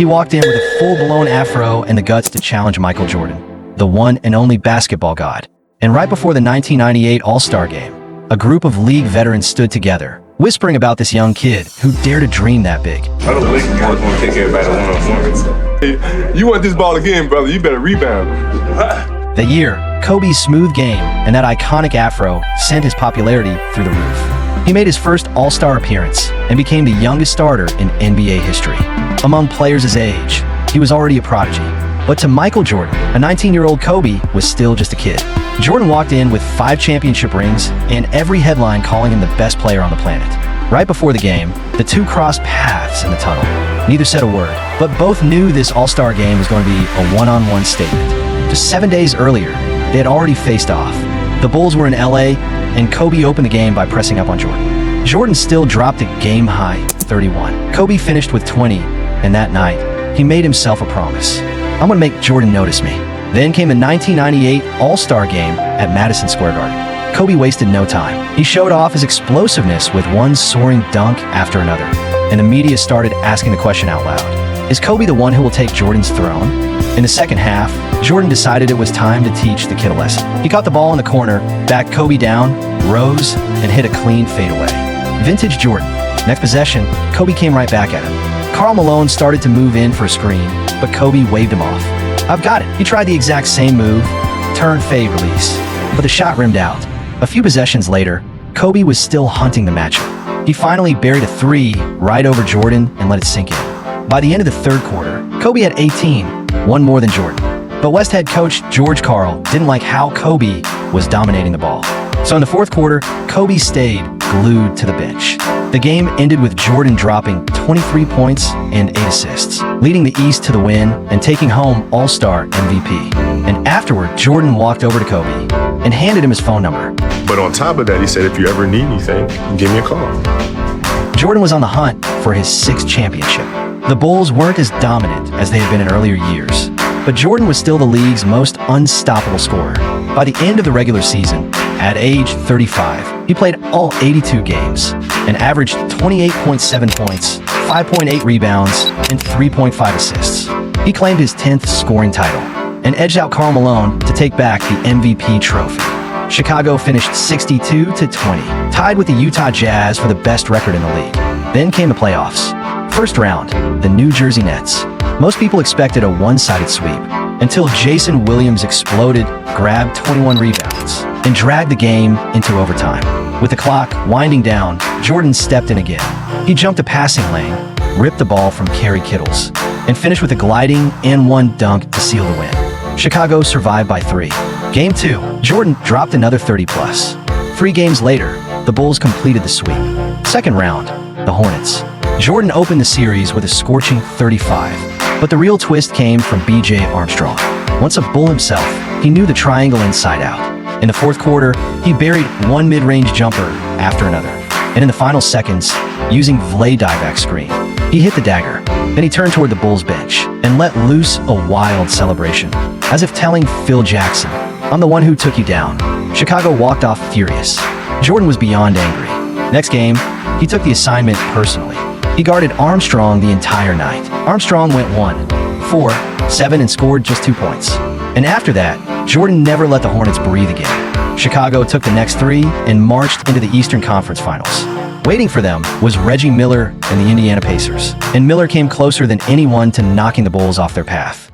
He walked in with a full-blown afro and the guts to challenge Michael Jordan, the one and only basketball god. And right before the 1998 All-Star Game, a group of league veterans stood together, whispering about this young kid who dared to dream that big. I don't think you want to take everybody one-on-one. Hey, you want this ball again, brother, you better rebound. That year, Kobe's smooth game and that iconic afro sent his popularity through the roof. He made his first All-Star appearance and became the youngest starter in NBA history. Among players his age, he was already a prodigy. But to Michael Jordan, a 19-year-old Kobe was still just a kid. Jordan walked in with 5 championship rings and every headline calling him the best player on the planet. Right before the game, the two crossed paths in the tunnel. Neither said a word, but both knew this All-Star game was going to be a one-on-one statement. Just 7 days earlier, they had already faced off. The Bulls were in LA, and Kobe opened the game by pressing up on Jordan. Jordan still dropped a game-high 31. Kobe finished with 20, and that night, he made himself a promise. I'm gonna make Jordan notice me. Then came the 1998 All-Star Game at Madison Square Garden. Kobe wasted no time. He showed off his explosiveness with one soaring dunk after another. And the media started asking the question out loud. Is Kobe the one who will take Jordan's throne? In the second half, Jordan decided it was time to teach the kid a lesson. He caught the ball in the corner, backed Kobe down, rose, and hit a clean fadeaway. Vintage Jordan. Next possession, Kobe came right back at him. Karl Malone started to move in for a screen, but Kobe waved him off. I've got it. He tried the exact same move, turn, fade, release, but the shot rimmed out. A few possessions later, Kobe was still hunting the matchup. He finally buried a 3 right over Jordan and let it sink in. By the end of the third quarter, Kobe had 18, one more than Jordan. But West head coach George Karl didn't like how Kobe was dominating the ball. So in the fourth quarter, Kobe stayed glued to the bench. The game ended with Jordan dropping 23 points and 8 assists, leading the East to the win and taking home All-Star MVP. And afterward, Jordan walked over to Kobe and handed him his phone number. But on top of that, he said, if you ever need anything, give me a call. Jordan was on the hunt for his 6th championship. The Bulls weren't as dominant as they had been in earlier years, but Jordan was still the league's most unstoppable scorer. By the end of the regular season, at age 35, he played all 82 games and averaged 28.7 points, 5.8 rebounds, and 3.5 assists. He claimed his 10th scoring title and edged out Karl Malone to take back the MVP trophy. Chicago finished 62-20, tied with the Utah Jazz for the best record in the league. Then came the playoffs. First round, the New Jersey Nets. Most people expected a one-sided sweep until Jason Williams exploded, grabbed 21 rebounds, and dragged the game into overtime. With the clock winding down, Jordan stepped in again. He jumped a passing lane, ripped the ball from Kerry Kittles, and finished with a gliding and-one dunk to seal the win. Chicago survived by 3. Game 2, Jordan dropped another 30-plus. 3 games later, the Bulls completed the sweep. Second round, the Hornets. Jordan opened the series with a scorching 35, but the real twist came from B.J. Armstrong. Once a Bull himself, he knew the triangle inside out. In the fourth quarter, he buried one mid-range jumper after another. And in the final seconds, using Vlade dieback screen, he hit the dagger. Then he turned toward the Bulls bench and let loose a wild celebration, as if telling Phil Jackson, "I'm the one who took you down." Chicago walked off furious. Jordan was beyond angry. Next game, he took the assignment personally. He guarded Armstrong the entire night. Armstrong went 1, 4, 7 and scored just 2 points. And after that, Jordan never let the Hornets breathe again. Chicago took the next 3 and marched into the Eastern Conference Finals. Waiting for them was Reggie Miller and the Indiana Pacers, and Miller came closer than anyone to knocking the Bulls off their path.